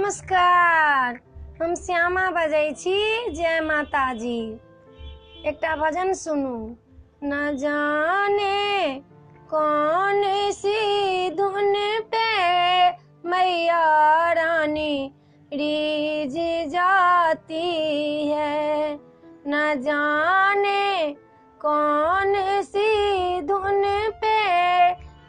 नमस्कार, हम श्यामा बजै छी। जय माता जी। एकटा भजन सुनू। न जाने कौन सी धुन पे मैया रानी रीझ जाती है। न जाने कौन सी धुन पे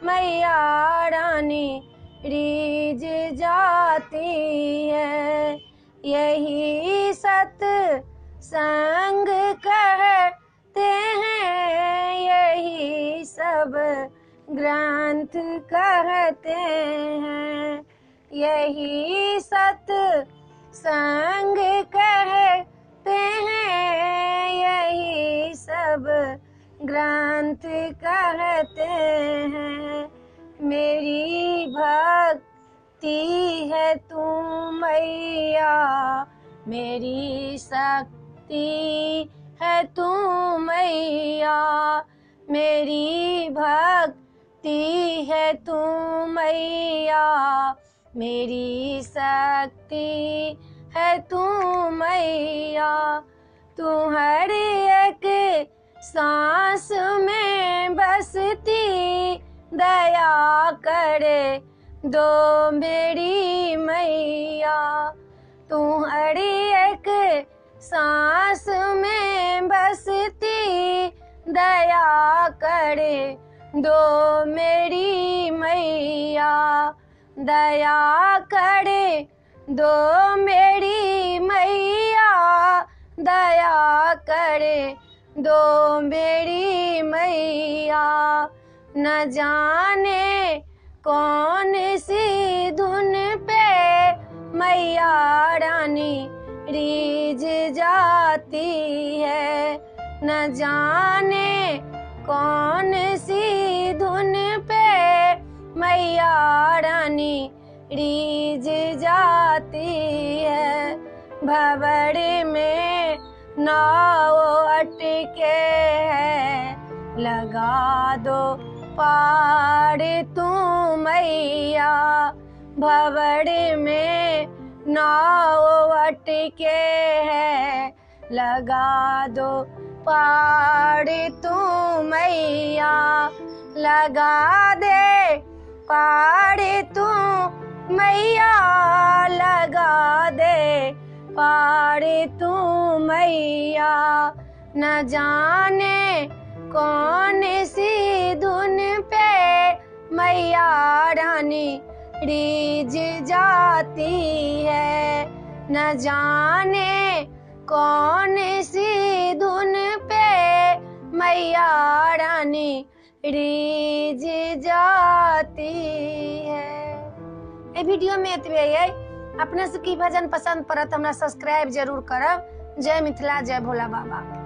मैया रानी रीझ जाती है। यही सत्संग कहते हैं, यही सब ग्रंथ कहते हैं। यही सत्संग कहते हैं, यही सब ग्रंथ कहते हैं। मेरी भक्ति है तू मैया, मेरी शक्ति है तू मैया। मेरी भक्ति है तू मैया, मेरी शक्ति है तू मैया। तू हर एक सांस में बसती, दया करे दो मेरी मैया। तू हर एक सांस में बसती, दया करे दो मेरी मैया। दया करे दो मेरी मैया, दया करे दो मेरी मैया। न जाने कौन सी धुन पे मैया रानी रीझ जाती है। न जाने कौन सी धुन पे मैया रानी रीझ जाती है। भंवर में नाव अटके है, लगा दो पार तू मैया। भंवर में नाव अटके है, लगा दो पार तू मैया। लगा दे पार तू मैया, लगा दे पार तू मैया। न जाने कौन सी धुन पे मैया रानी रीझ जाती है। न जाने कौन सी धुन पे मैया रानी रीझ जाती है। ए वीडियो में एतबे है। अपने से की भजन पसंद पड़त हमरा सब्सक्राइब जरूर करब। जय मिथिला, जय भोला बाबा।